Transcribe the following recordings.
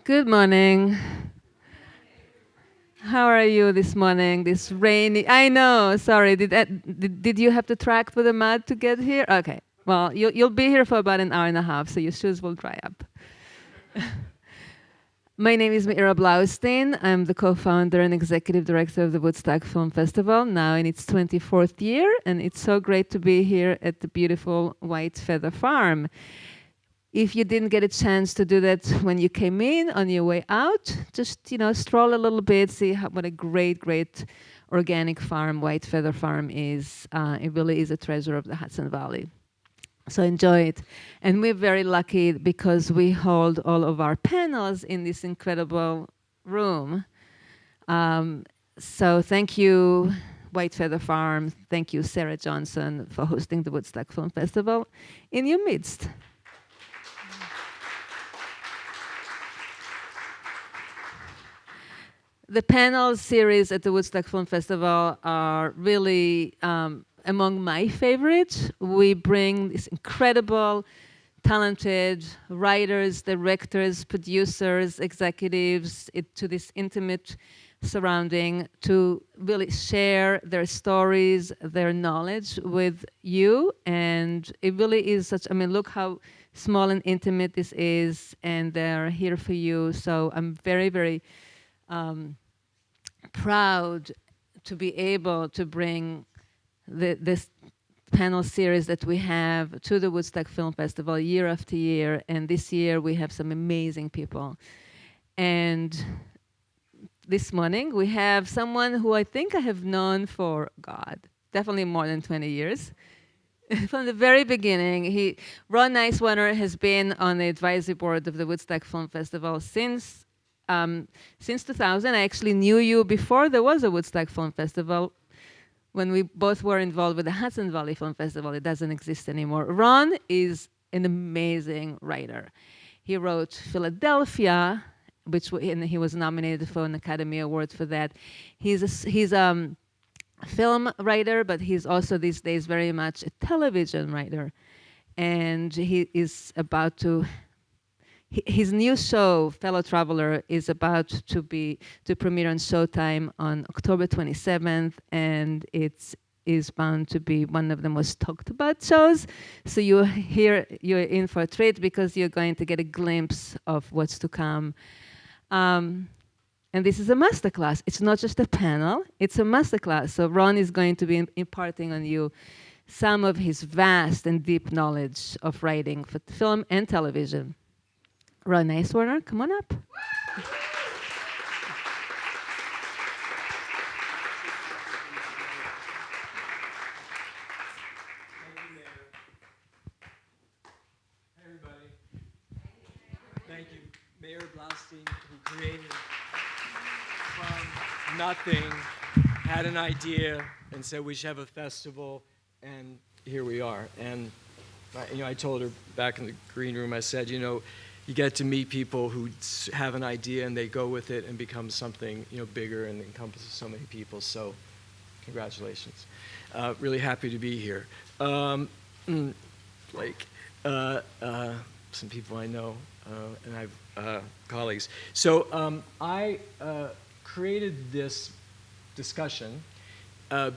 Good morning. How are you this morning? This rainy. I know. Sorry. Did you have to track through the mud to get here? Okay. Well, you'll be here for about an hour and a half, so your shoes will dry up. My name is Meira Blaustein. I'm the co-founder and executive director of the Woodstock Film Festival, now in its 24th year, and it's so great to be here at the beautiful White Feather Farm. If you didn't get a chance to do that when you came in, on your way out, just stroll a little bit, see what a great organic farm White Feather Farm is. It really is a treasure of the Hudson Valley. So enjoy it. And we're very lucky because we hold all of our panels in this incredible room. So thank you, White Feather Farm. Thank you, Sarah Johnson, for hosting the Woodstock Film Festival in your midst. The panel series at the Woodstock Film Festival are really among my favorites. We bring these incredible, talented writers, directors, producers, executives to this intimate surrounding to really share their stories, their knowledge with you. And it really is look how small and intimate this is, and they're here for you. So I'm very proud to be able to bring this panel series that we have to the Woodstock Film Festival year after year. And this year we have some amazing people. And this morning we have someone who I think I have known for, definitely more than 20 years. From the very beginning, Ron Nyswaner has been on the advisory board of the Woodstock Film Festival since 2000. I actually knew you before there was a Woodstock Film Festival, when we both were involved with the Hudson Valley Film Festival. It doesn't exist anymore. Ron is an amazing writer. He wrote Philadelphia, and he was nominated for an Academy Award for that. He's a film writer, but he's also these days very much a television writer. And he is about to his new show, Fellow Traveler, is about to premiere on Showtime on October 27th, and it is bound to be one of the most talked about shows. So you're in for a treat because you're going to get a glimpse of what's to come. And this is a masterclass. It's not just a panel, it's a masterclass. So Ron is going to be imparting on you some of his vast and deep knowledge of writing for film and television. Ron Nyswaner, come on up. Hey, everybody. Thank you, Meira Blaustein, who created from nothing, had an idea, and said we should have a festival, and here we are. And I told her back in the green room, I said, you get to meet people who have an idea and they go with it and become something bigger and encompasses so many people. So, congratulations. Really happy to be here. Some people I know and I've colleagues. So I created this discussion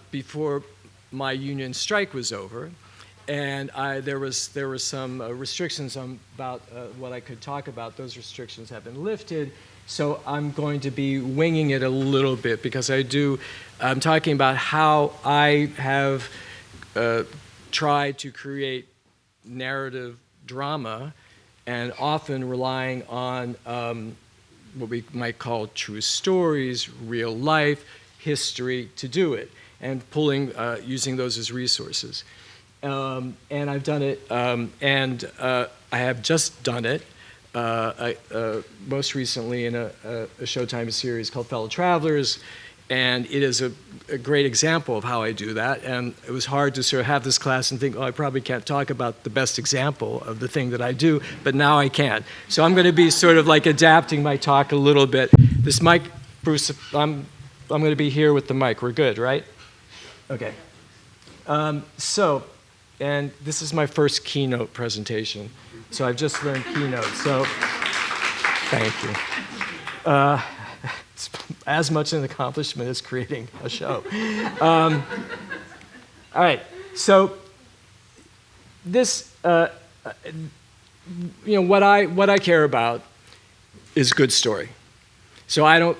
before my union strike was over. And there were some restrictions about what I could talk about. Those restrictions have been lifted. So I'm going to be winging it a little bit because I'm talking about how I have tried to create narrative drama, and often relying on what we might call true stories, real life, history to do it, and using those as resources. And I've done it, and I have just done it most recently in a Showtime series called Fellow Travelers, and it is a great example of how I do that. And it was hard to sort of have this class and think, I probably can't talk about the best example of the thing that I do, but now I can. So I'm going to be sort of like adapting my talk a little bit. This mic, Bruce, I'm going to be here with the mic. We're good, right? Okay. And this is my first keynote presentation. So I've just learned keynote. So Thank you. It's as much an accomplishment as creating a show. All right, so this, what I care about is good story. So I don't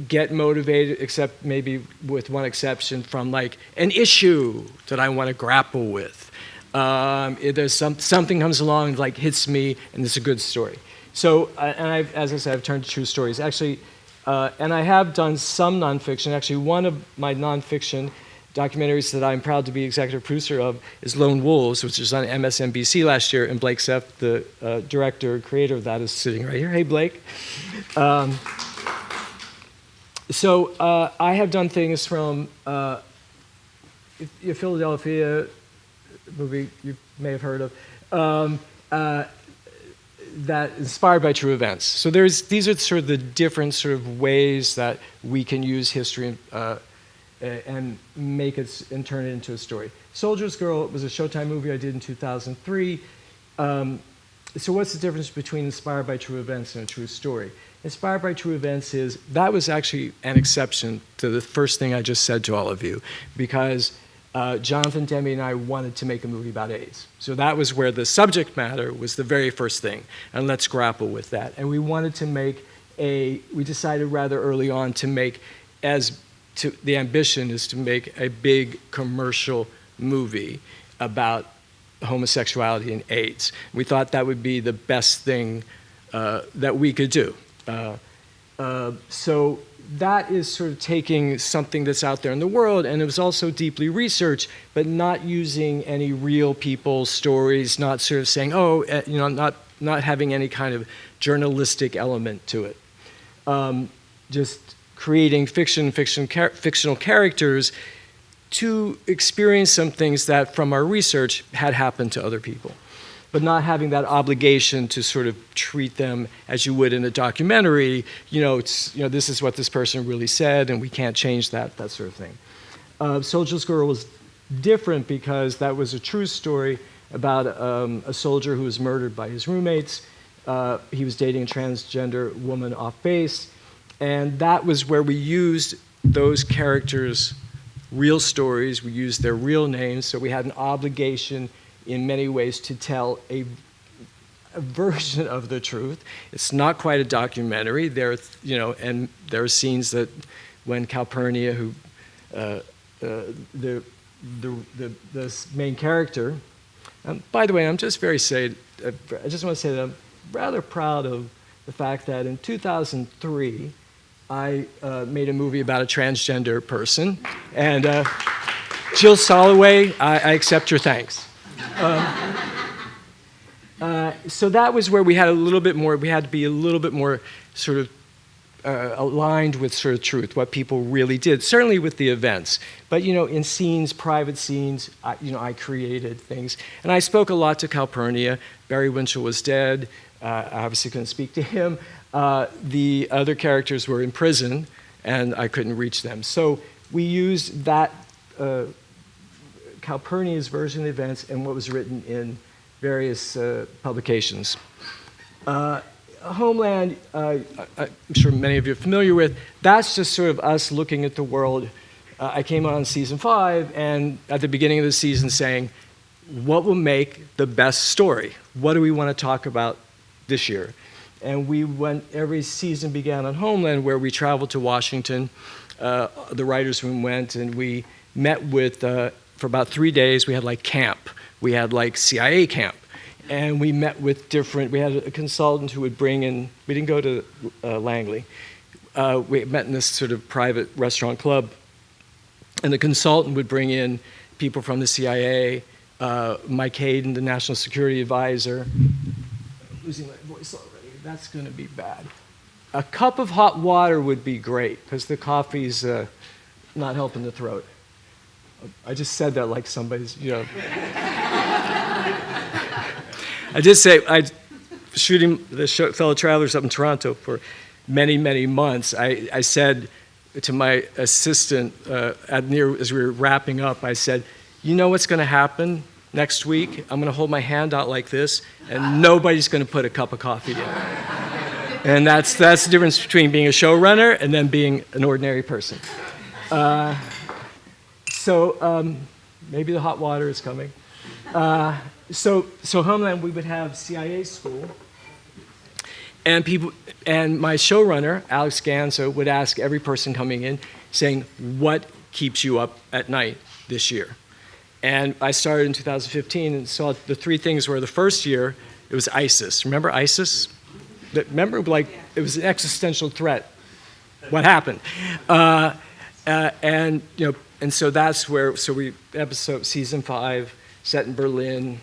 get motivated, except maybe with one exception, from like an issue that I want to grapple with. If there's something comes along, like hits me, and it's a good story. So, as I said, I've turned to true stories. Actually, and I have done some nonfiction. Actually, one of my nonfiction documentaries that I'm proud to be executive producer of is Lone Wolves, which was on MSNBC last year, and Blake Seff, the director, creator of that, is sitting right here. Hey, Blake. So I have done things from Philadelphia, movie you may have heard of, that inspired by true events. So these are sort of the different sort of ways that we can use history and make it and turn it into a story. Soldier's Girl was a Showtime movie I did in 2003. So what's the difference between inspired by true events and a true story? Inspired by true events that was actually an exception to the first thing I just said to all of you, because Jonathan Demme and I wanted to make a movie about AIDS. So that was where the subject matter was the very first thing, and let's grapple with that. And we wanted to we decided rather early on to make, the ambition is to make a big commercial movie about homosexuality and AIDS. We thought that would be the best thing that we could do. So that is sort of taking something that's out there in the world, and it was also deeply researched, but not using any real people's stories, not sort of saying, not having any kind of journalistic element to it. Just creating fictional characters to experience some things that, from our research, had happened to other people, but not having that obligation to sort of treat them as you would in a documentary. This is what this person really said, and we can't change that sort of thing. Soldier's Girl was different because that was a true story about a soldier who was murdered by his roommates. He was dating a transgender woman off base, and that was where we used those characters' real stories. We used their real names, so we had an obligation in many ways to tell a version of the truth. It's not quite a documentary. And there are scenes that when Calpurnia, who the main character. By the way, I just want to say that I'm rather proud of the fact that in 2003, I made a movie about a transgender person, and Jill Soloway, I accept your thanks. So that was where we had to be a little bit more sort of aligned with sort of truth, what people really did, certainly with the events. But, in scenes, private scenes, I created things. And I spoke a lot to Calpurnia. Barry Winchell was dead. I obviously couldn't speak to him. The other characters were in prison, and I couldn't reach them. So we used that Calpurnia's version of events and what was written in various publications. Homeland, I'm sure many of you are familiar with. That's just sort of us looking at the world. I came on season 5, and at the beginning of the season saying, what will make the best story? What do we want to talk about this year? And every season began on Homeland, where we traveled to Washington. The writers' room went, and we met with, for about 3 days, we had like camp. We had like CIA camp. And we met with we had a consultant who would bring in, we didn't go to Langley. We met in this sort of private restaurant club. And the consultant would bring in people from the CIA, Mike Hayden, the National Security Advisor. I'm losing my voice already. That's going to be bad. A cup of hot water would be great, because the coffee's not helping the throat. I just said that like somebody's, I did say, shooting the fellow travelers up in Toronto for many, many months, I said to my assistant as we were wrapping up, I said, you know what's going to happen next week? I'm going to hold my hand out like this, and nobody's going to put a cup of coffee in. And that's the difference between being a showrunner and then being an ordinary person. Maybe the hot water is coming. So Homeland, we would have CIA school, and my showrunner, Alex Ganzo, would ask every person coming in, saying, "What keeps you up at night this year?" And I started in 2015 and saw the three things were the first year, it was ISIS. Remember ISIS? Remember, like, it was an existential threat. What happened? And so that's where, season 5, set in Berlin,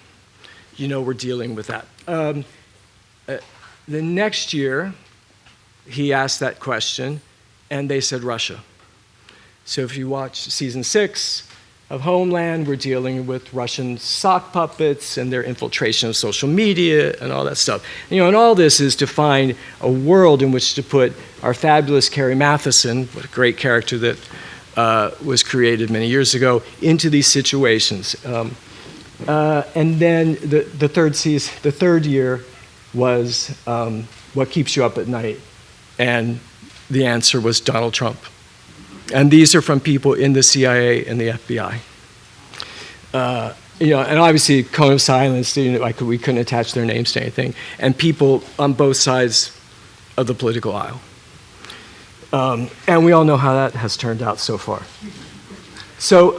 we're dealing with that. The next year, he asked that question, and they said Russia. So if you watch season 6 of Homeland, we're dealing with Russian sock puppets and their infiltration of social media and all that stuff. And all this is to find a world in which to put our fabulous Carrie Matheson, what a great character that was created many years ago, into these situations. And then the third year was what keeps you up at night? And the answer was Donald Trump. And these are from people in the CIA and the FBI. And obviously, cone of silence, we couldn't attach their names to anything. And people on both sides of the political aisle. And we all know how that has turned out so far. So,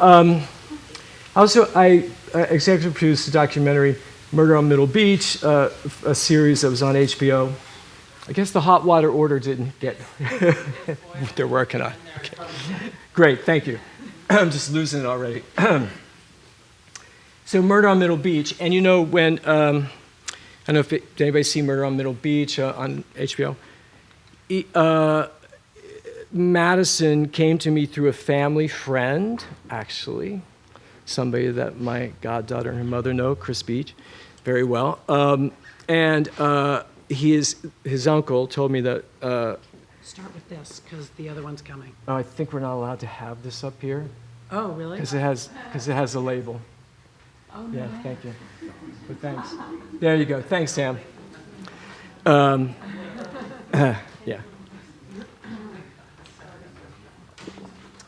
I executive produced a documentary, Murder on Middle Beach, a series that was on HBO. I guess the hot water order didn't get, they're working on it. Okay. Great, thank you. I'm just losing it already. So Murder on Middle Beach, and when, I don't know if did anybody see Murder on Middle Beach on HBO? Madison came to me through a family friend, actually, somebody that my goddaughter and her mother know, Chris Beach, very well. His uncle told me that... Start with this, because the other one's coming. I think we're not allowed to have this up here. Oh, really? Because it has a label. Oh, no. Yeah, thank you. But thanks. There you go. Thanks, Sam. Yeah.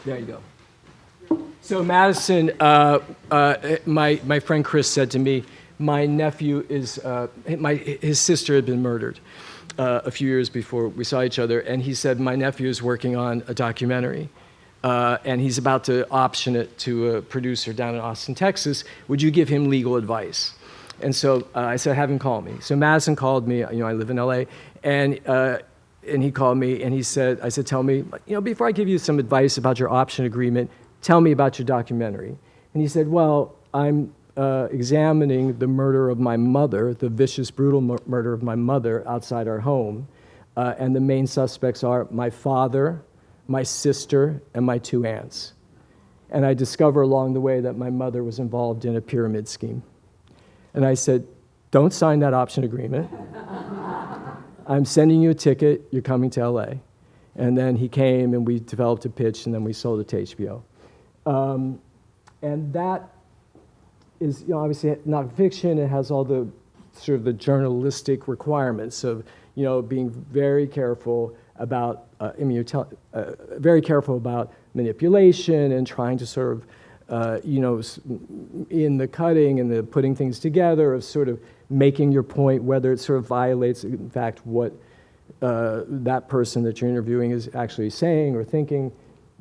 There you go. So Madison, my friend Chris said to me, my nephew is, his sister had been murdered a few years before we saw each other, and he said, my nephew is working on a documentary, and he's about to option it to a producer down in Austin, Texas. Would you give him legal advice? And so I said, have him call me. So Madison called me, I live in LA, and he called me, and I said, tell me, before I give you some advice about your option agreement, tell me about your documentary. And he said, well, I'm examining the murder of my mother, the vicious, brutal murder of my mother outside our home. And the main suspects are my father, my sister, and my 2 aunts. And I discover along the way that my mother was involved in a pyramid scheme. And I said, don't sign that option agreement. I'm sending you a ticket, you're coming to LA. And then he came and we developed a pitch and then we sold it to HBO. And that is obviously not fiction. It has all the sort of the journalistic requirements of being very careful about very careful about manipulation and trying to sort of in the cutting and the putting things together of sort of making your point, whether it sort of violates in fact what that person that you're interviewing is actually saying or thinking,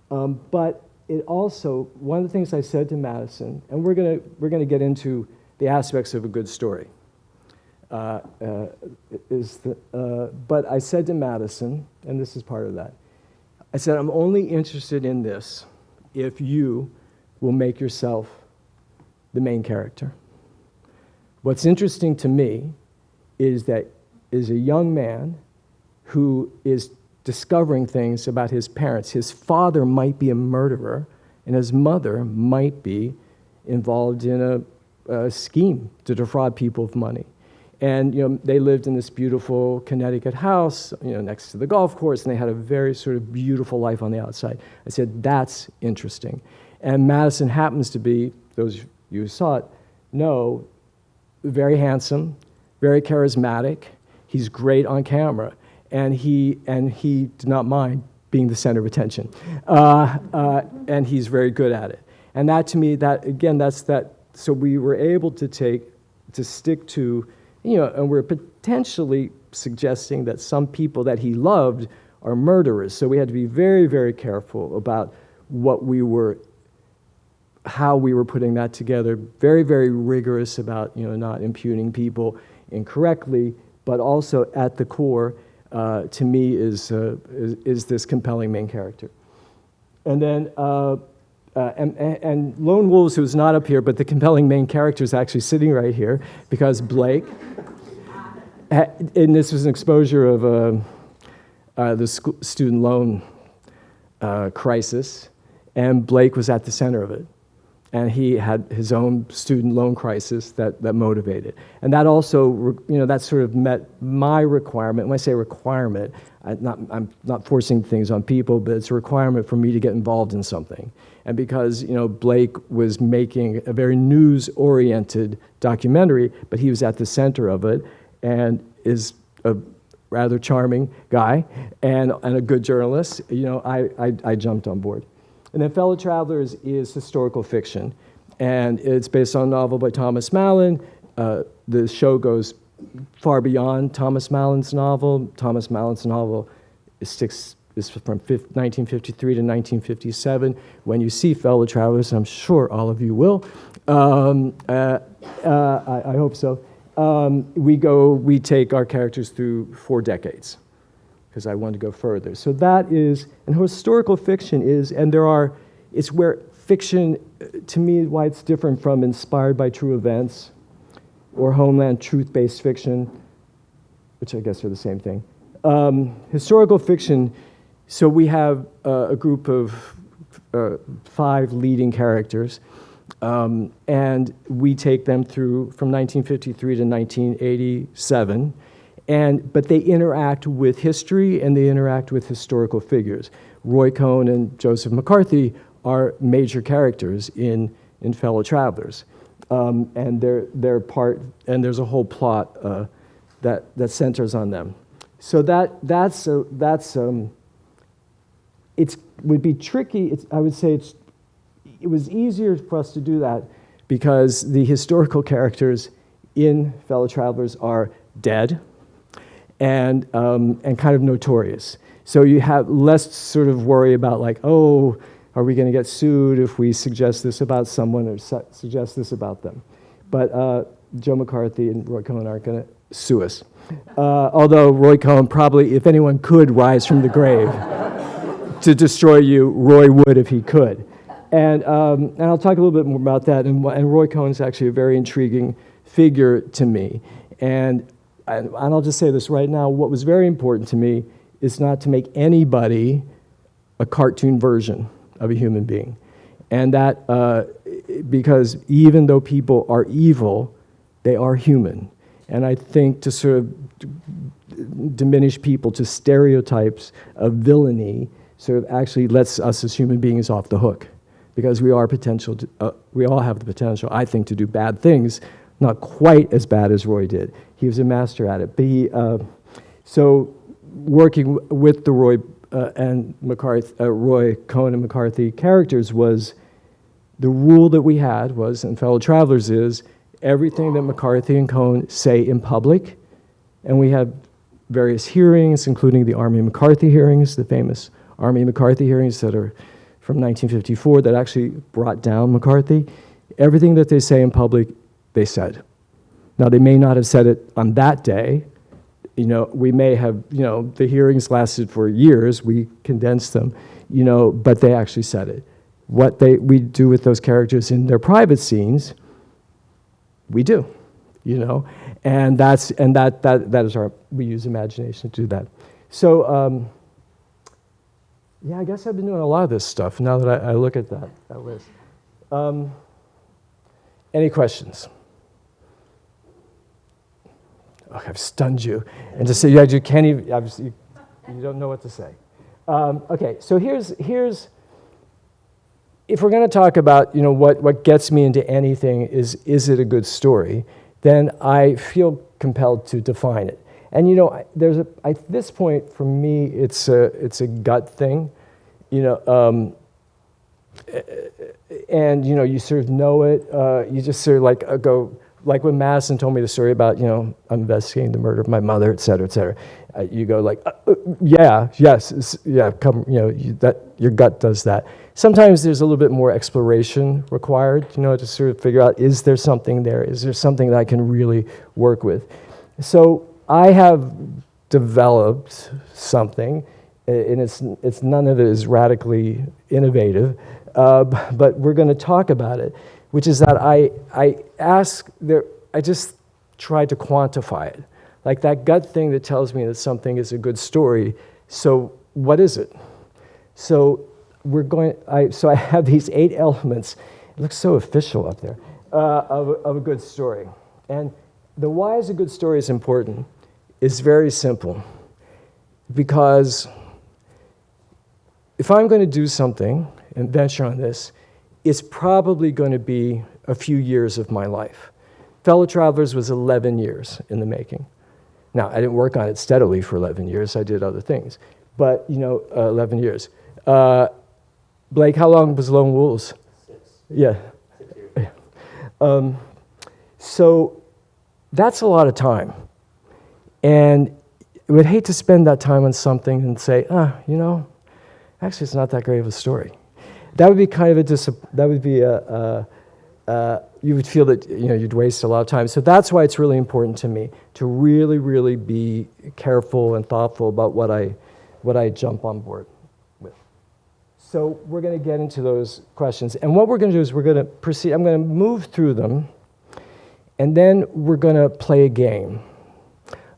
but it also, one of the things I said to Madison, and we're gonna get into the aspects of a good story, but I said to Madison, and this is part of that, I said, I'm only interested in this if you will make yourself the main character. What's interesting to me is that is a young man who is discovering things about his parents. His father might be a murderer, and his mother might be involved in a scheme to defraud people of money. And they lived in this beautiful Connecticut house, next to the golf course, and they had a very sort of beautiful life on the outside. I said, that's interesting. And Madison happens to be, those of you who saw it know, very handsome, very charismatic. He's great on camera. and he did not mind being the center of attention, and he's very good at it. And that, to me, that again, that's that. So we were able to stick to, and we're potentially suggesting that some people that he loved are murderers. So we had to be very, very careful about how we were putting that together. Very, very rigorous about, not impugning people incorrectly, but also at the core, to me, is this compelling main character. And then, and Lone Wolves, who's not up here, but the compelling main character is actually sitting right here, because Blake, and this was an exposure of the student loan crisis, and Blake was at the center of it. And he had his own student loan crisis that motivated. And that also, that sort of met my requirement. When I say requirement, I'm not forcing things on people, but it's a requirement for me to get involved in something. And because, Blake was making a very news-oriented documentary, but he was at the center of it, and is a rather charming guy, and a good journalist, I jumped on board. And then Fellow Travelers is historical fiction, and it's based on a novel by Thomas Mallon. The show goes far beyond Thomas Mallon's novel. Thomas Mallon's novel is from 1953 to 1957. When you see Fellow Travelers, I'm sure all of you will, I hope so, we take our characters through 4 decades, because I wanted to go further. So that is, and historical fiction is, and it's where fiction, to me, why it's different from inspired by true events, or Homeland, truth-based fiction, which I guess are the same thing. Historical fiction, so we have a group of 5 leading characters, and we take them through from 1953 to 1987, but they interact with history and they interact with historical figures. Roy Cohn and Joseph McCarthy are major characters in Fellow Travelers, and they're part, and there's a whole plot that centers on them. So it would be tricky. I would say it was easier for us to do that because the historical characters in Fellow Travelers are dead and kind of notorious. So you have less sort of worry about like, oh, are we going to get sued if we suggest this about someone or suggest this about them? But Joe McCarthy and Roy Cohn aren't going to sue us. Although Roy Cohn probably, if anyone could rise from the grave to destroy you, Roy would if he could. And I'll talk a little bit more about that. And Roy Cohn is actually a very intriguing figure to me. And I'll just say this right now, what was very important to me is not to make anybody a cartoon version of a human being. And that, because even though people are evil, they are human. And I think to sort of diminish people to stereotypes of villainy sort of actually lets us as human beings off the hook. Because we all have the potential, I think, to do bad things, not quite as bad as Roy did. He was a master at it. But so working with the Roy Cohn and McCarthy characters was, the rule that we had was, in Fellow Travelers is, everything that McCarthy and Cohn say in public, and we had various hearings, including the Army McCarthy hearings, the famous Army McCarthy hearings that are from 1954 that actually brought down McCarthy. Everything that they say in public, they said. Now, they may not have said it on that day. We may have, the hearings lasted for years. We condensed them, but they actually said it. What we do with those characters in their private scenes, we do, and that is we use imagination to do that. So, yeah, I guess I've been doing a lot of this stuff now that I look at that list. Any questions? Okay, I've stunned you. And just say, yeah, you can't even, obviously, you don't know what to say. Okay, so here's if we're going to talk about, what gets me into anything is it a good story, then I feel compelled to define it. And there's at this point for me, it's a gut thing, and you sort of know it. You just sort of go, like when Madison told me the story about I'm investigating the murder of my mother, et cetera, et cetera. You go like, yeah, yes, yeah, come, that your gut does that. Sometimes there's a little bit more exploration required, to sort of figure out, is there something there? Is there something that I can really work with? So I have developed something, and it's none of it is radically innovative, but we're going to talk about it, which is that I just try to quantify it. Like that gut thing that tells me that something is a good story. So what is it? So I have these 8 elements. It looks so official up there, of a good story. And the why is a good story is important is very simple. Because if I'm going to do something and venture on this, it's probably going to be a few years of my life. Fellow Travelers was 11 years in the making. Now, I didn't work on it steadily for 11 years. I did other things. But, 11 years. Blake, how long was Lone Wolves? 6. Yeah. 6 years. So that's a lot of time. And I would hate to spend that time on something and say, actually it's not that great of a story. That would be kind of you would feel that you'd waste a lot of time. So that's why it's really important to me to really, really be careful and thoughtful about what I jump on board with. So we're going to get into those questions. And what we're going to do is we're going to proceed. I'm going to move through them, and then we're going to play a game.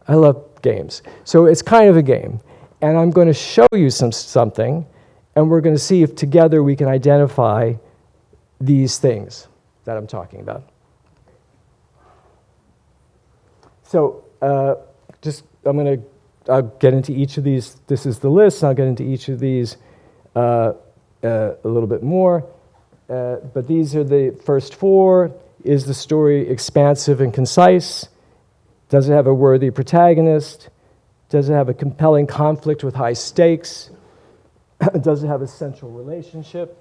I love games. So it's kind of a game. And I'm going to show you something, and we're going to see if together we can identify these things that I'm talking about. So I'll get into each of these. This is the list, and I'll get into each of these a little bit more. But these are the first 4. Is the story expansive and concise? Does it have a worthy protagonist? Does it have a compelling conflict with high stakes? Does it have a central relationship?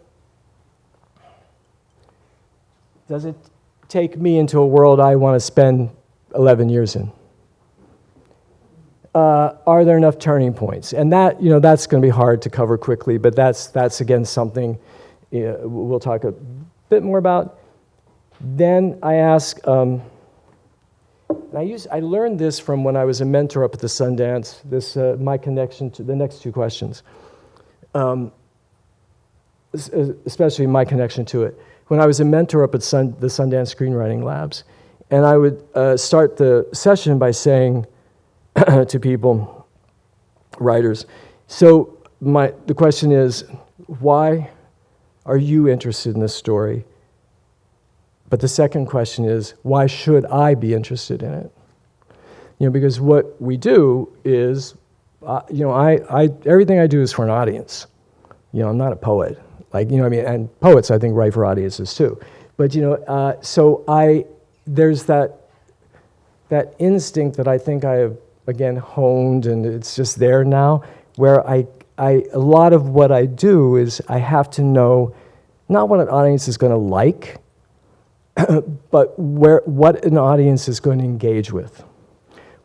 Does it take me into a world I want to spend 11 years in? Are there enough turning points? And that, that's going to be hard to cover quickly, but that's again something we'll talk a bit more about. Then I ask, I learned this from when I was a mentor up at the Sundance, my connection to the next 2 questions, especially my connection to it. When I was a mentor up at the Sundance Screenwriting Labs, and I would start the session by saying to people, writers, so the question is, why are you interested in this story? But the second question is, why should I be interested in it? Because what we do is, everything I do is for an audience. I'm not a poet. And poets, I think, write for audiences too. But, there's that instinct that I think I have, again, honed, and it's just there now, where a lot of what I do is I have to know not what an audience is going to like, but what an audience is going to engage with.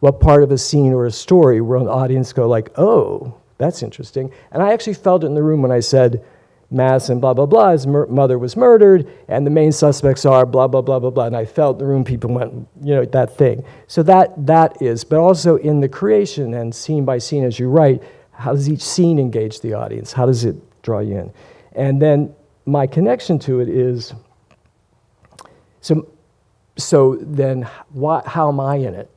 What part of a scene or a story where an audience go like, oh, that's interesting. And I actually felt it in the room when I said, Madison, blah, blah, blah, his mother was murdered, and the main suspects are blah, blah, blah, blah, blah. And I felt in the room people went, that thing. So that is, but also in the creation and scene by scene as you write, how does each scene engage the audience? How does it draw you in? And then my connection to it is, so then how am I in it?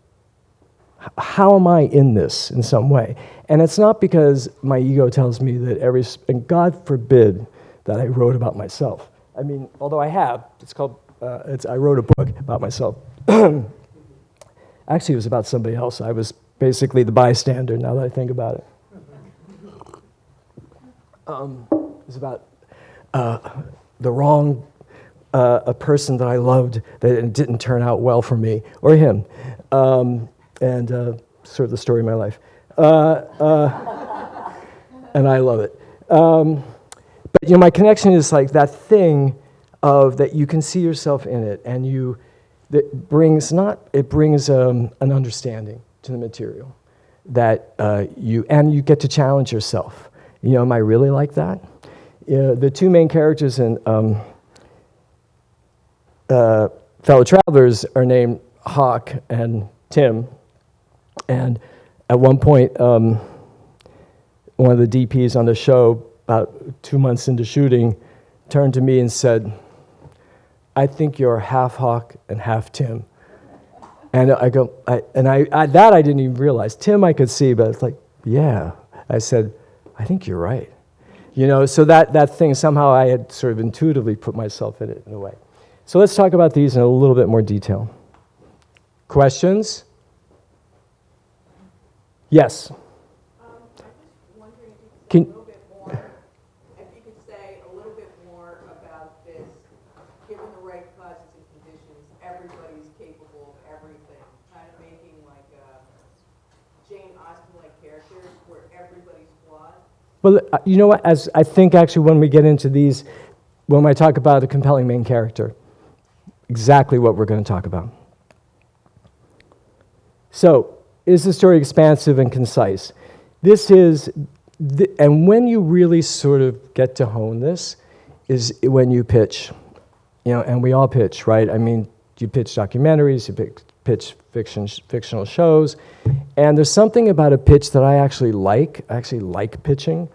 How am I in this in some way? And it's not because my ego tells me that and God forbid that I wrote about myself. I mean, although I have, I wrote a book about myself. Actually, it was about somebody else. I was basically the bystander, now that I think about it. It was about the wrong, a person that I loved that it didn't turn out well for me, or him. And sort of the story of my life. And I love it. But my connection is like that thing of that you can see yourself in it, and that brings an understanding to the material that you get to challenge yourself. Am I really like that? The two main characters in Fellow Travelers are named Hawk and Tim, and at one point, one of the DPs on the show, about 2 months into shooting, turned to me and said, "I think you're half Hawk and half Tim." And I go, that I didn't even realize. Tim I could see, but it's like, yeah. I said, "I think you're right." So that thing, somehow I had sort of intuitively put myself in it in a way. So let's talk about these in a little bit more detail. Questions? Yes? I was wondering if you could Can- say a little bit more, if you could say a little bit more about this, given the right causes and conditions, everybody's capable of everything, kind of making like Jane Austen-like characters where everybody's flawed. Well, you know what? As I think actually when we get into these, when I talk about a compelling main character, exactly what we're going to talk about. So, is the story expansive and concise? This is, and when you really sort of get to hone this, is when you pitch. And we all pitch, right? I mean, you pitch documentaries, you pitch fictional shows, and there's something about a pitch that I actually like. I actually like pitching.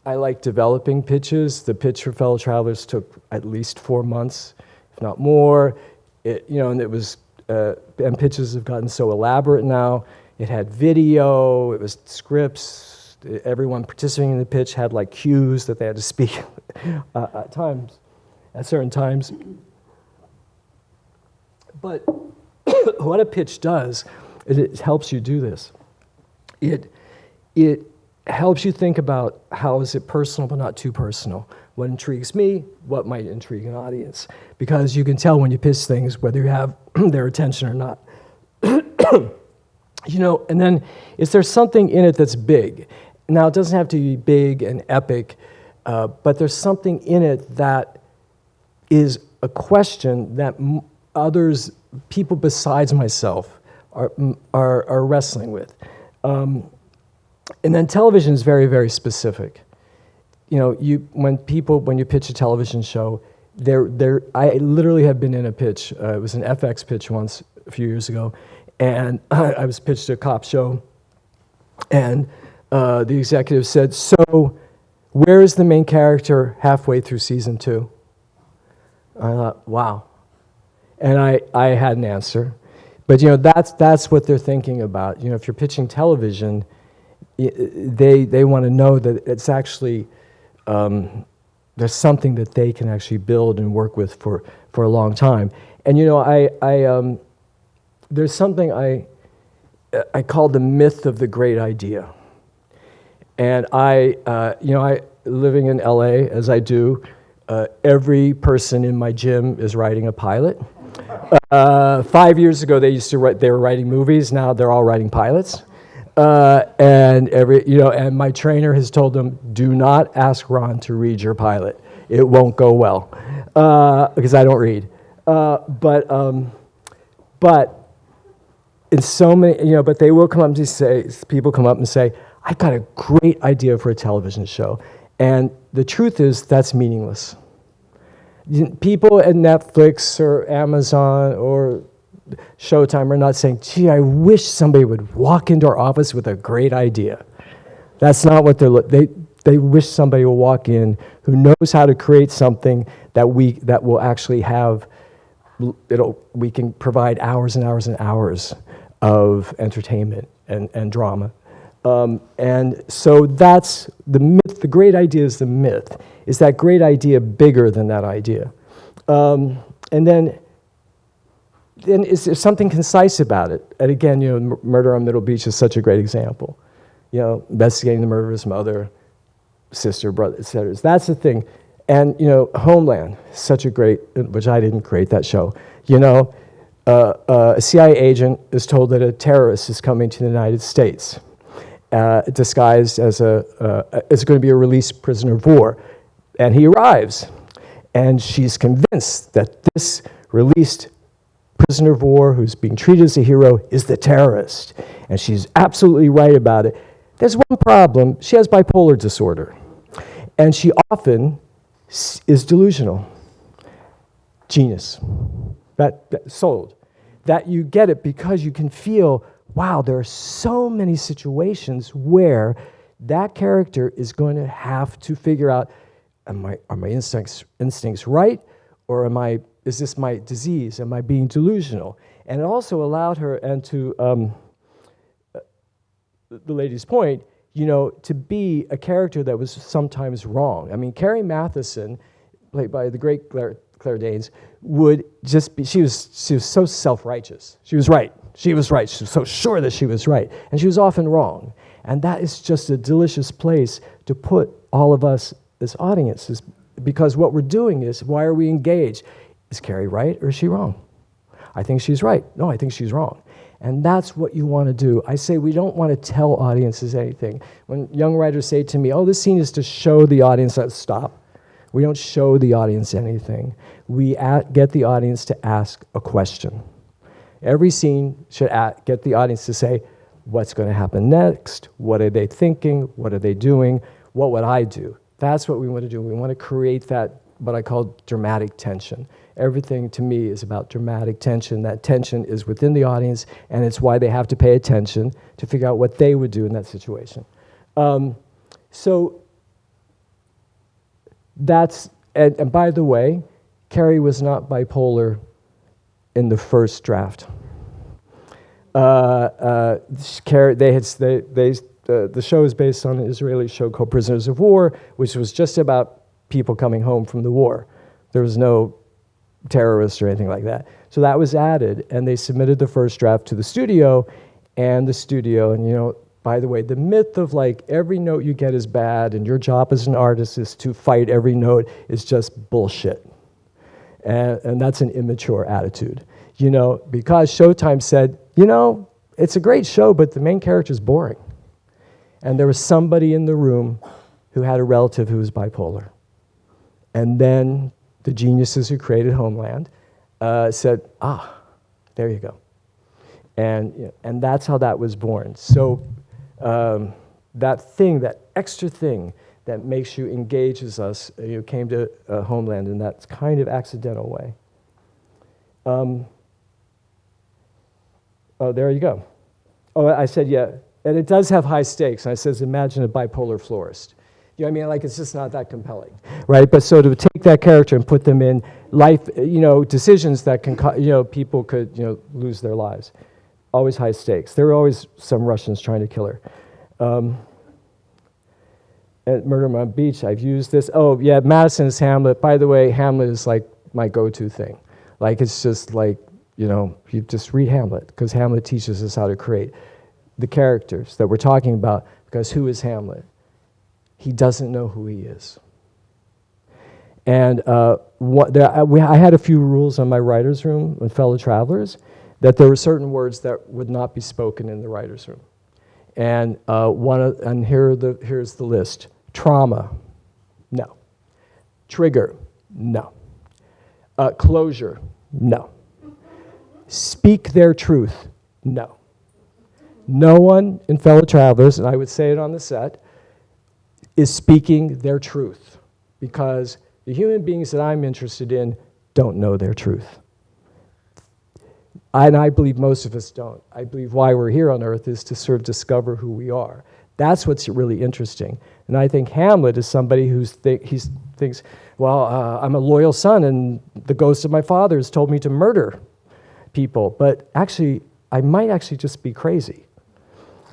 I like developing pitches. The pitch for Fellow Travelers took at least 4 months, if not more. And it was, and pitches have gotten so elaborate now. It had video, it was scripts. Everyone participating in the pitch had like cues that they had to speak at certain times. But what a pitch does is it helps you do this. It helps you think about how is it personal but not too personal. What intrigues me, what might intrigue an audience. Because you can tell when you pitch things whether you have their attention or not. And then is there something in it that's big? Now, it doesn't have to be big and epic, but there's something in it that is a question that people besides myself are wrestling with. And then television is very, very specific. When you pitch a television show, I literally have been in a pitch. It was an FX pitch once a few years ago, and I was pitched to a cop show, and the executive said, "So, where is the main character halfway through season 2?" I thought, wow, and I had an answer, but that's what they're thinking about. If you're pitching television, they want to know that it's actually there's something that they can actually build and work with for a long time. And there's something I call the myth of the great idea. And living in LA as I do, every person in my gym is writing a pilot. 5 years ago, they were writing movies. Now they're all writing pilots. And my trainer has told them, do not ask Ron to read your pilot. It won't go well, because I don't read. But in so many, but they will come up people come up and say, I've got a great idea for a television show. And the truth is, that's meaningless. People at Netflix or Amazon or Showtime are not saying, gee, I wish somebody would walk into our office with a great idea. That's not what they wish somebody will walk in who knows how to create something that will actually have, we can provide hours and hours and hours of entertainment and drama. And so that's the myth. The great idea is the myth. Is that great idea bigger than that idea? And then is there something concise about it? And again, Murder on Middle Beach is such a great example. Investigating the murder of his mother, sister, brother, etc. That's the thing. And Homeland, such a great, which I didn't create that show. a CIA agent is told that a terrorist is coming to the United States, disguised as is going to be a released prisoner of war. And he arrives, and she's convinced that this released prisoner of war who's being treated as a hero is the terrorist. And she's absolutely right about it. There's one problem. She has bipolar disorder, and she often is delusional. Genius. That sold. That you get it because you can feel, wow, there are so many situations where that character is going to have to figure out, are my instincts right, or is this my disease? Am I being delusional? And it also allowed her, and to the lady's point, to be a character that was sometimes wrong. I mean, Carrie Mathison, played by the great Claire Danes, would just be, she was so self-righteous. She was right. She was right. She was so sure that she was right. And she was often wrong. And that is just a delicious place to put all of us as audiences, because what we're doing is, why are we engaged? Is Carrie right or is she wrong? I think she's right. No, I think she's wrong. And that's what you want to do. I say we don't want to tell audiences anything. When young writers say to me, oh, this scene is to show the audience, stop. We don't show the audience anything. We get the audience to ask a question. Every scene should get the audience to say, what's going to happen next? What are they thinking? What are they doing? What would I do? That's what we want to do. We want to create that, what I call dramatic tension. Everything to me is about dramatic tension. That tension is within the audience, and it's why they have to pay attention to figure out what they would do in that situation. So that's, and by the way, Carrie was not bipolar in the first draft. Carrie, the show is based on an Israeli show called Prisoners of War, which was just about people coming home from the war. There was no terrorists or anything like that. So that was added, and they submitted the first draft to the studio, and by the way, the myth of like every note you get is bad and your job as an artist is to fight every note is just bullshit. And that's an immature attitude. Because Showtime said, it's a great show, but the main character is boring. And there was somebody in the room who had a relative who was bipolar. And then the geniuses who created Homeland said, there you go. And that's how that was born. So that extra thing that makes you, engages us, came to Homeland in that kind of accidental way. There you go. I said, yeah, and it does have high stakes. And I says, imagine a bipolar florist. You know what I mean? Like, it's just not that compelling, right? But so to take that character and put them in life, decisions that can, people could, lose their lives. Always high stakes. There were always some Russians trying to kill her. At Murder on Beach, I've used this. Oh, yeah, Madison's Hamlet. By the way, Hamlet is like my go-to thing. Like, it's just like, you just read Hamlet, because Hamlet teaches us how to create the characters that we're talking about, because who is Hamlet? He doesn't know who he is. And I had a few rules on my writer's room with fellow travelers, that there were certain words that would not be spoken in the writer's room. And here's the list. Trauma, no. Trigger, no. Closure, no. Speak their truth, no. No one in fellow travelers, and I would say it on the set, is speaking their truth, because the human beings that I'm interested in don't know their truth. And I believe most of us don't. I believe why we're here on Earth is to sort of discover who we are. That's what's really interesting. And I think Hamlet is somebody who thinks, well, I'm a loyal son, and the ghost of my father has told me to murder people. But actually, I might actually just be crazy.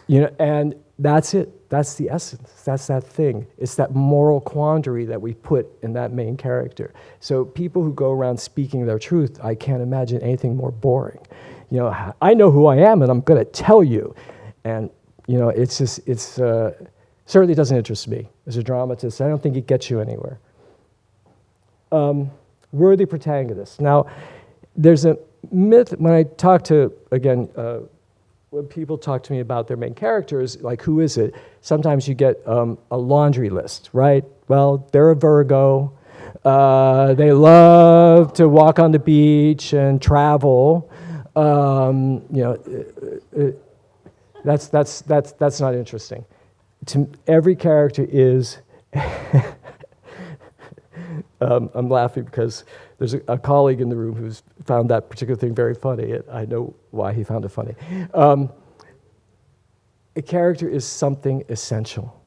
And that's it. That's the essence. That's that thing. It's that moral quandary that we put in that main character. So people who go around speaking their truth, I can't imagine anything more boring. I know who I am, and I'm going to tell you. And, it's certainly doesn't interest me as a dramatist. I don't think it gets you anywhere. Worthy protagonist. Now, there's myth, when I talk to, again, when people talk to me about their main characters, like who is it, sometimes you get a laundry list, right? Well, they're a Virgo. They love to walk on the beach and travel. You know, that's not interesting. Every character is. I'm laughing because there's a colleague in the room who's found that particular thing very funny, and I know why he found it funny. A character is something essential,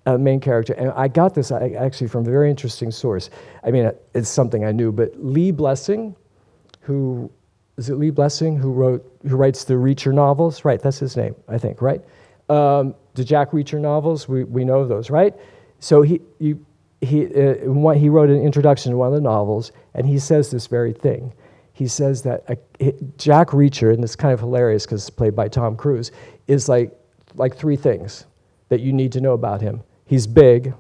a main character. And I got this actually from a very interesting source. I mean, it's something I knew, but Lee Blessing, who writes the Reacher novels? Right, that's his name, I think, right? The Jack Reacher novels, we know those, right? So he wrote an introduction to one of the novels, and he says this very thing. He says that Jack Reacher, and it's kind of hilarious because it's played by Tom Cruise, is like three things that you need to know about him. He's big.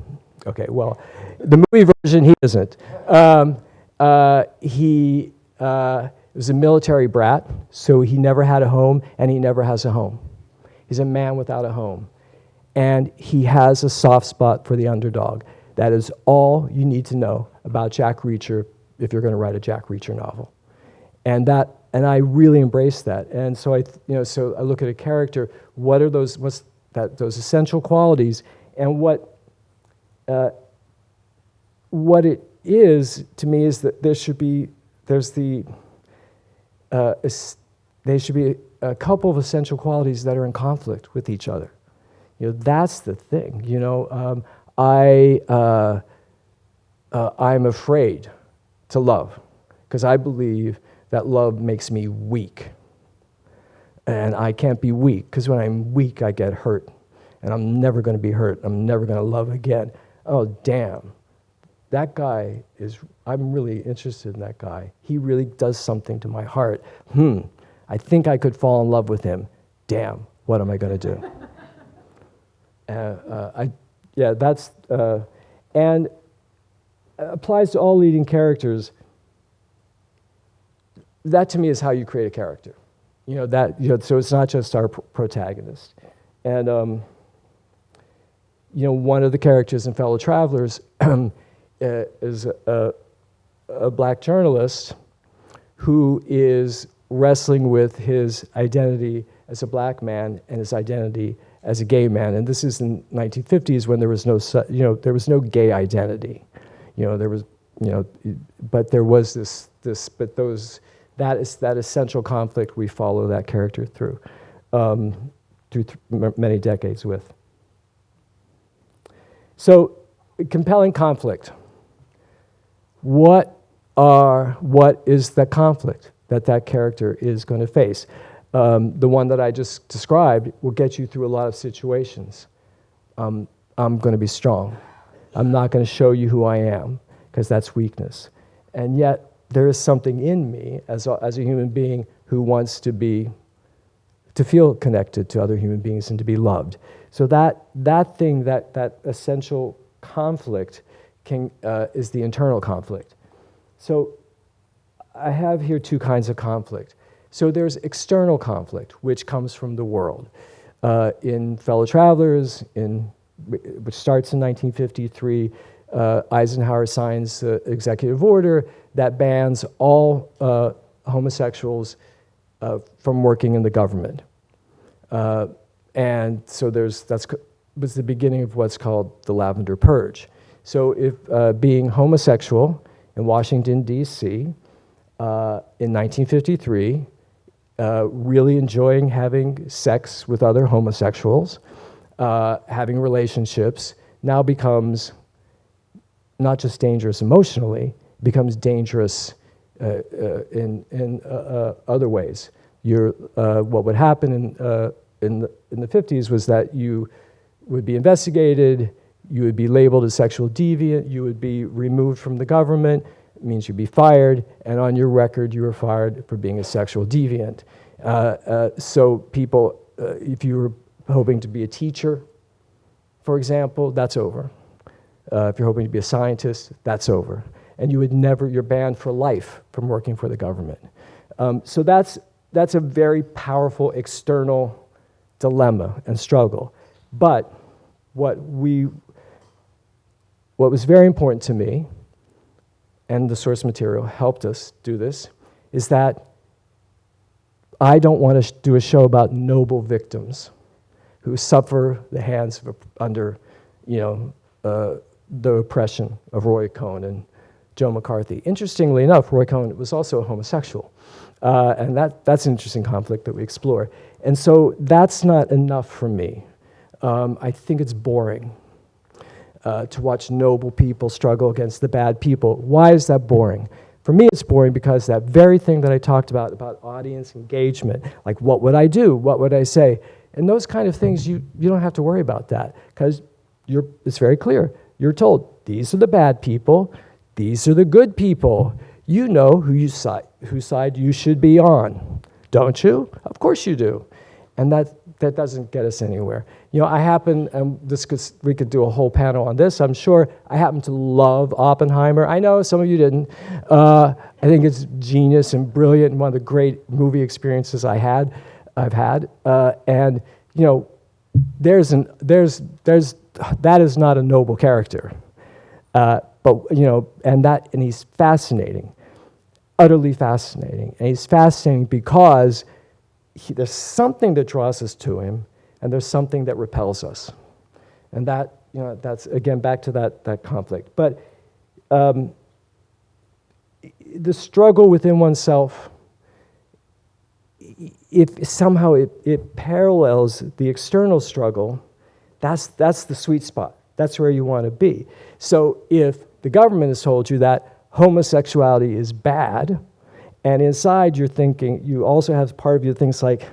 Okay, well, the movie version, he isn't. He was a military brat, so he never had a home, and he never has a home. He's a man without a home. And he has a soft spot for the underdog. That is all you need to know about Jack Reacher if you're going to write a Jack Reacher novel. And I really embrace that. And so I look at a character, what's those essential qualities, and what it is to me is that there should be a couple of essential qualities that are in conflict with each other. You know, that's the thing. You know, I'm afraid to love because I believe that love makes me weak. And I can't be weak because when I'm weak, I get hurt. And I'm never going to be hurt. I'm never going to love again. Oh, damn. That guy I'm really interested in that guy. He really does something to my heart. I think I could fall in love with him. Damn, what am I going to do? And applies to all leading characters. That to me is how you create a character. So it's not just our protagonist. And one of the characters in Fellow Travelers is a black journalist who is wrestling with his identity as a black man and his identity as a gay man. And this is in 1950s when there was no gay identity. But there was that essential conflict we follow that character through many decades with. So, compelling conflict. What is the conflict that character is going to face? The one that I just described will get you through a lot of situations. I'm going to be strong. I'm not going to show you who I am, because that's weakness. And yet, there is something in me as a human being who wants to feel connected to other human beings and to be loved. So that essential conflict is the internal conflict. So I have here two kinds of conflict. So there's external conflict, which comes from the world. In Fellow Travelers, which starts in 1953, Eisenhower signs the executive order that bans all homosexuals from working in the government. And so that was the beginning of what's called the Lavender Purge. So if being homosexual in Washington, D.C., in 1953, really enjoying having sex with other homosexuals, having relationships, now becomes not just dangerous emotionally, becomes dangerous in other ways. What would happen in the 50s was that you would be investigated, you would be labeled a sexual deviant, you would be removed from the government, it means you'd be fired, and on your record you were fired for being a sexual deviant. So people, if you were hoping to be a teacher, for example, that's over. If you're hoping to be a scientist, that's over. And you're banned for life from working for the government. So that's a very powerful external dilemma and struggle. But what was very important to me, and the source material helped us do this, is that I don't want to do a show about noble victims who suffer the hands of, under, the oppression of Roy Cohn and Joe McCarthy. Interestingly enough, Roy Cohn was also a homosexual, and that's an interesting conflict that we explore. And so that's not enough for me. I think it's boring to watch noble people struggle against the bad people. Why is that boring? For me, it's boring because that very thing that I talked about audience engagement, like what would I do, what would I say, and those kind of things, you don't have to worry about that because it's very clear. You're told, these are the bad people, these are the good people. You know whose side you should be on, don't you? Of course you do. And that doesn't get us anywhere. I happen, and we could do a whole panel on this, I'm sure. I happen to love Oppenheimer. I know some of you didn't. I think it's genius and brilliant and one of the great movie experiences I've had. And that is not a noble character. And he's fascinating, utterly fascinating. And he's fascinating because there's something that draws us to him, and there's something that repels us. And that's, again, back to that conflict. But the struggle within oneself, if somehow it parallels the external struggle, that's the sweet spot. That's where you want to be. So if the government has told you that homosexuality is bad, and inside you're thinking, you also have part of you thinks like,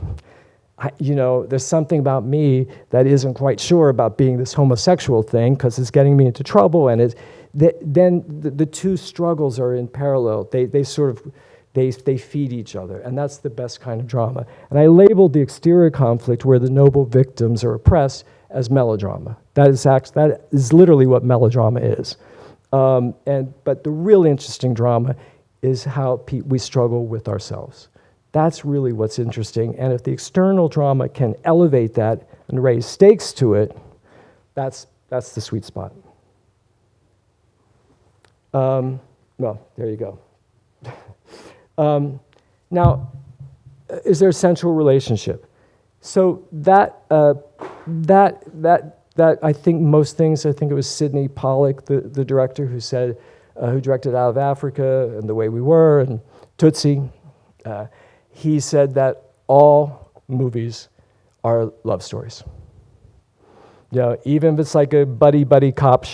there's something about me that isn't quite sure about being this homosexual thing because it's getting me into trouble, and then the two struggles are in parallel. They feed each other, and that's the best kind of drama. And I labeled the exterior conflict where the noble victims are oppressed as melodrama. That is literally what melodrama is. But the really interesting drama is how we struggle with ourselves. That's really what's interesting. And if the external drama can elevate that and raise stakes to it, that's the sweet spot. Well, there you go. Now, is there a central relationship? So that I think most things, I think it was Sidney Pollack, the director, who said, who directed Out of Africa and The Way We Were and Tootsie. He said that all movies are love stories. Even if it's like a buddy cop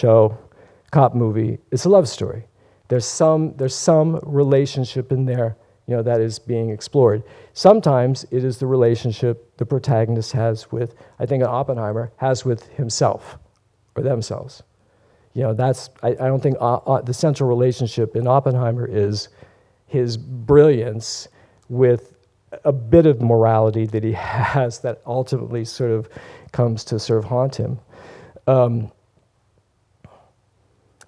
movie, it's a love story. There's some relationship in there, that is being explored. Sometimes it is the relationship the protagonist has with, I think Oppenheimer, has with himself or themselves. I don't think the central relationship in Oppenheimer is his brilliance with a bit of morality that he has that ultimately sort of comes to sort of haunt him.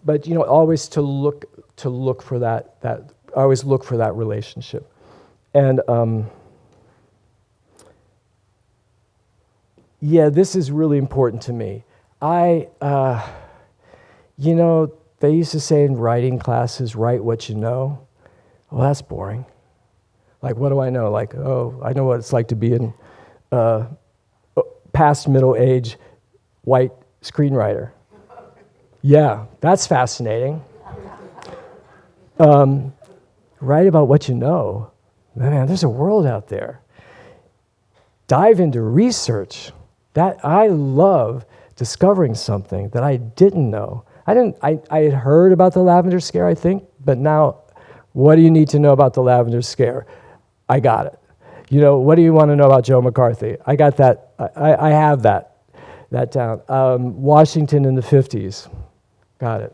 But always to look for that always look for that relationship. And this is really important to me. They used to say in writing classes, write what you know. Well, that's boring. Like, what do I know? Like, I know what it's like to be in past middle age white screenwriter. Yeah, that's fascinating. Write about what you know. Man, there's a world out there. Dive into research. That I love discovering something that I didn't know. I had heard about the lavender scare, I think, but now, what do you need to know about the lavender scare? I got it. What do you want to know about Joe McCarthy? I got that. I have that down. Washington in the 50s. Got it.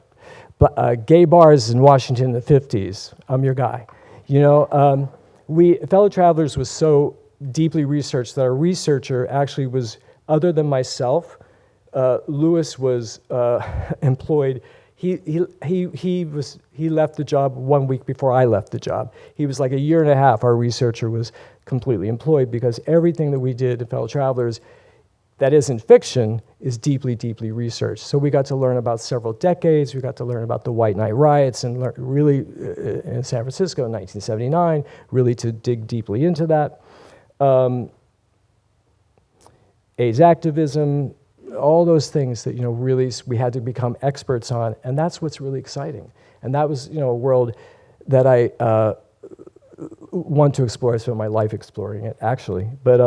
Gay bars in Washington in the 50s. I'm your guy. Fellow Travelers was so deeply researched that our researcher actually was, other than myself, Lewis was employed. He left the job 1 week before I left the job. He was like a year and a half. Our researcher was completely employed because everything that we did in Fellow Travelers that isn't fiction is deeply, deeply researched. So we got to learn about several decades. We got to learn about the White Night riots and really in San Francisco in 1979, really to dig deeply into that. AIDS activism, all those things that, really we had to become experts on, and that's what's really exciting. And that was, a world that I want to explore. I spent my life exploring it, actually. But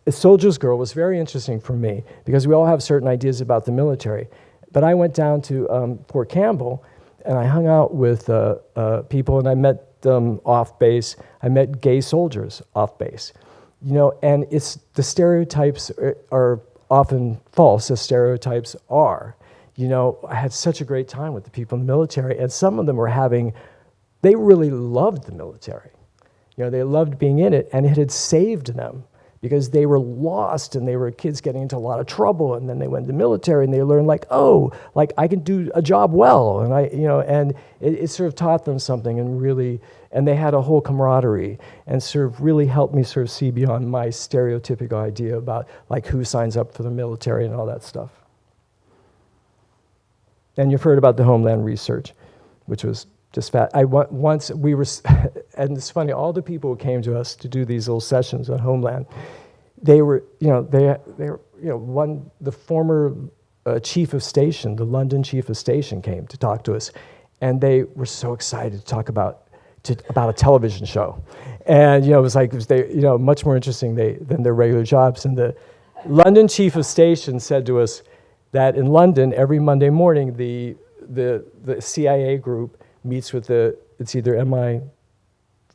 A Soldier's Girl was very interesting for me because we all have certain ideas about the military. But I went down to Fort Campbell, and I hung out with people, and I met them off base. I met gay soldiers off base. And it's the stereotypes are often false, as stereotypes are. I had such a great time with the people in the military, and some of them they really loved the military. They loved being in it, and it had saved them because they were lost, and they were kids getting into a lot of trouble, and then they went to the military, and they learned I can do a job well, and it sort of taught them something, and they had a whole camaraderie, and sort of really helped me sort of see beyond my stereotypical idea about who signs up for the military and all that stuff. And you've heard about the Homeland research, which was just fat. Once we were, and it's funny, all the people who came to us to do these little sessions on Homeland, they were, the former chief of station, the London chief of station came to talk to us, and they were so excited to talk about a television show. And, it was much more interesting than their regular jobs. And the London chief of station said to us that in London, every Monday morning, the CIA group meets with it's either MI5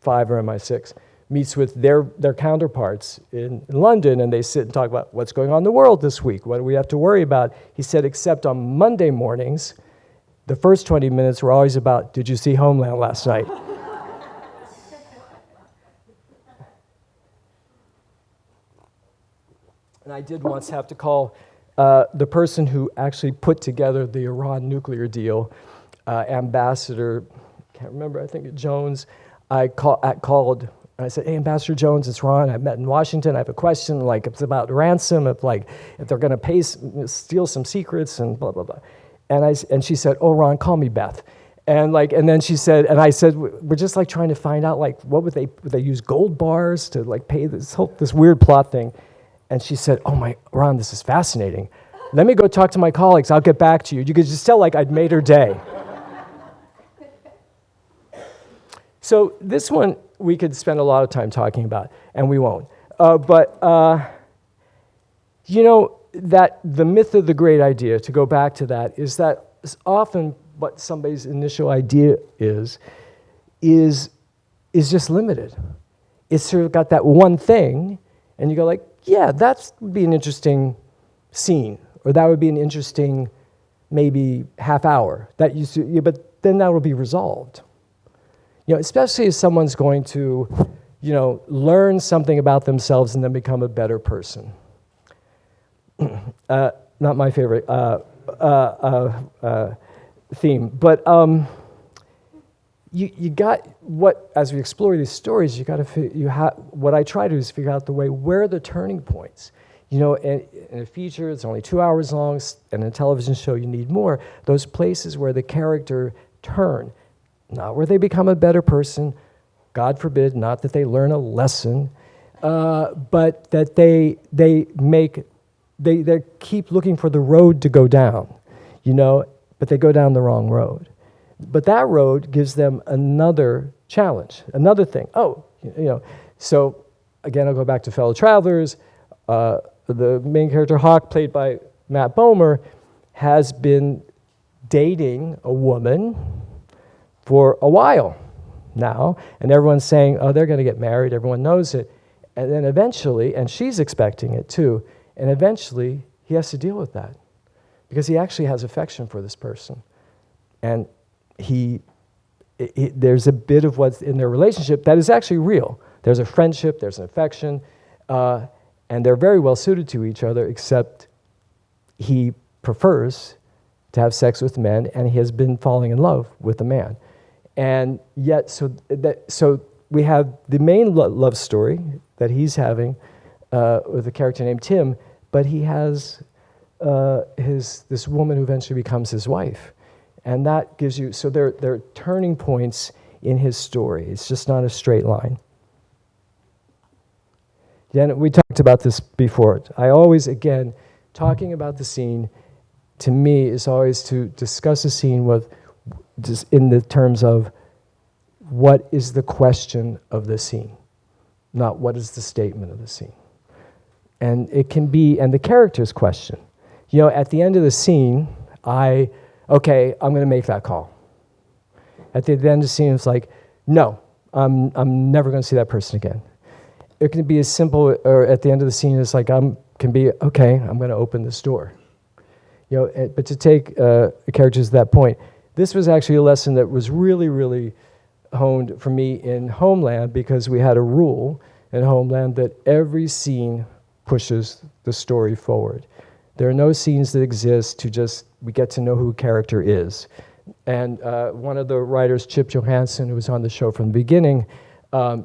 or MI6, meets with their counterparts in London, and they sit and talk about what's going on in the world this week, what do we have to worry about. He said, except on Monday mornings, the first 20 minutes were always about, did you see Homeland last night? And I did once have to call the person who actually put together the Iran nuclear deal, Ambassador, can't remember, I think Jones. I called, and I said, hey, Ambassador Jones, it's Ron. I met in Washington. I have a question, it's about ransom, if they're going to steal some secrets and blah, blah, blah. And she said, oh, Ron, call me Beth. And then she said, and I said, we're just trying to find out, what would they use gold bars to pay this weird plot thing. And she said, oh Ron, this is fascinating. Let me go talk to my colleagues. I'll get back to you. You could just tell I'd made her day. So this one we could spend a lot of time talking about, and we won't. But that the myth of the great idea, to go back to that, is that often what somebody's initial idea is just limited. It's sort of got that one thing, and you go yeah, that would be an interesting scene, or that would be an interesting maybe half hour. But then that will be resolved. Especially if someone's going to, learn something about themselves and then become a better person. Not my favorite theme, but you got as we explore these stories, what I try to do is figure out where are the turning points. In a feature, it's only 2 hours long, and in a television show, you need more. Those places where the character turn. Not where they become a better person, God forbid, not that they learn a lesson, but that they keep looking for the road to go down, but they go down the wrong road. But that road gives them another challenge, another thing. So again, I'll go back to Fellow Travelers. The main character, Hawk, played by Matt Bomer, has been dating a woman for a while now, and everyone's saying, oh, they're going to get married, everyone knows it. And then eventually, and she's expecting it too, and eventually he has to deal with that because he actually has affection for this person. And there's a bit of what's in their relationship that is actually real. There's a friendship, there's an affection, and they're very well suited to each other, except he prefers to have sex with men, and he has been falling in love with a man. And yet, so we have the main love story that he's having with a character named Tim, but he has this woman who eventually becomes his wife. And that gives you, so there are turning points in his story. It's just not a straight line. Then we talked about this before. I always, again, talking about the scene, to me, is always to discuss a scene with, just in the terms of what is the question of the scene, not what is the statement of the scene. And it can be, and the character's question. You know, at the end of the scene, okay, I'm going to make that call. At the end of the scene, it's like, no, I'm never going to see that person again. It can be as simple, or at the end of the scene, it's like, can be, okay, I'm going to open this door. You know, but to take characters to that point, this was actually a lesson that was really, really honed for me in Homeland, because we had a rule in Homeland that every scene pushes the story forward. There are no scenes that exist to just, we get to know who a character is. And one of the writers, Chip Johansson, who was on the show from the beginning,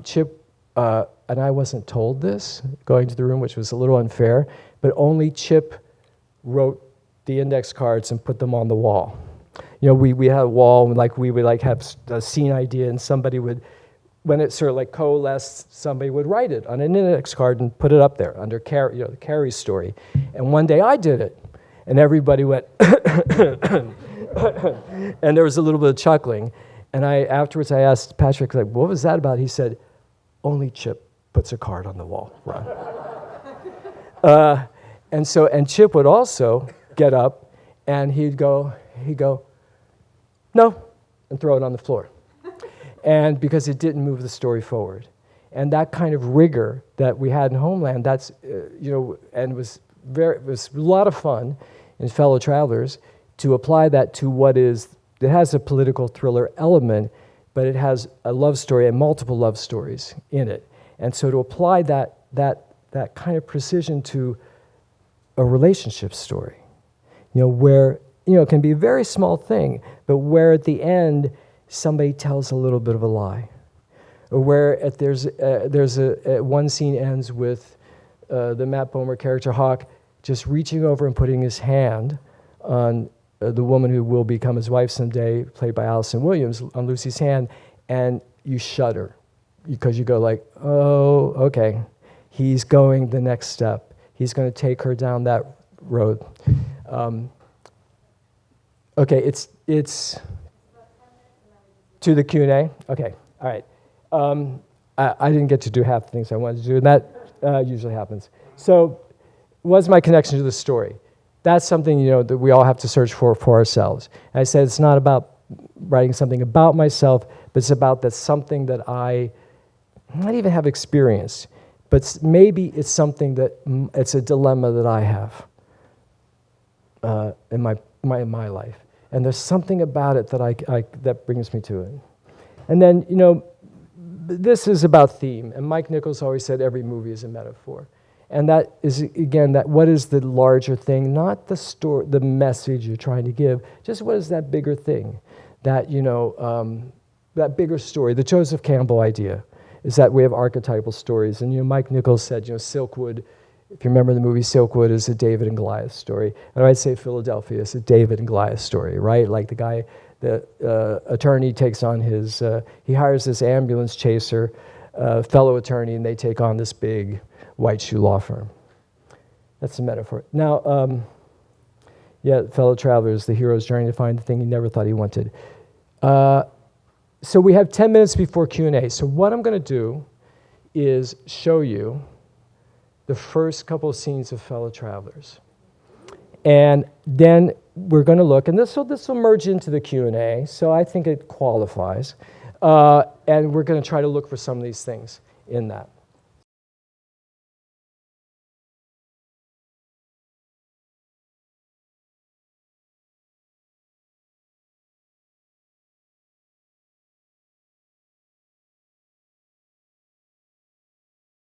Chip, and I wasn't told this going to the room, which was a little unfair, but only Chip wrote the index cards and put them on the wall. You know, we had a wall, and like we would like have a scene idea, and somebody would, when it sort of like coalesced, somebody would write it on an index card and put it up there under Carrie's story. And one day I did it, and everybody went, and there was a little bit of chuckling. And afterwards I asked Patrick, like, what was that about? He said, only Chip puts a card on the wall, Ron. And Chip would also get up, and he'd go, no, and throw it on the floor. And because it didn't move the story forward. And that kind of rigor that we had in Homeland, that's, and it was a lot of fun in Fellow Travelers to apply that to it has a political thriller element, but it has a love story and multiple love stories in it. And so to apply that kind of precision to a relationship story, where, it can be a very small thing, but where at the end, somebody tells a little bit of a lie. Or where one scene ends with the Matt Bomer character, Hawk, just reaching over and putting his hand on the woman who will become his wife someday, played by Allison Williams, on Lucy's hand, and you shudder because you go like, oh, okay, he's going the next step. He's going to take her down that road. Okay, it's to the Q&A? Okay, all right. I didn't get to do half the things I wanted to do, and that usually happens. So, what's my connection to the story? That's something, that we all have to search for ourselves. And I said it's not about writing something about myself, but it's about that something that I not even have experienced, but maybe it's something that, it's a dilemma that I have in my life. And there's something about it that that brings me to it. And then, this is about theme. And Mike Nichols always said every movie is a metaphor. And that is, again, that what is the larger thing, not the story, the message you're trying to give, just what is that bigger thing, that, that bigger story. The Joseph Campbell idea is that we have archetypal stories. And, Mike Nichols said, Silkwood, if you remember the movie Silkwood, is a David and Goliath story. And I'd say Philadelphia is a David and Goliath story, right? Like the guy, the attorney takes on he hires this ambulance chaser, fellow attorney, and they take on this big white shoe law firm. That's a metaphor. Now, Fellow Travelers, the hero's journey to find the thing he never thought he wanted. So we have 10 minutes before Q&A. So what I'm going to do is show you the first couple of scenes of Fellow Travelers. And then we're going to look, and this will merge into the Q&A, so I think it qualifies. And we're going to try to look for some of these things in that.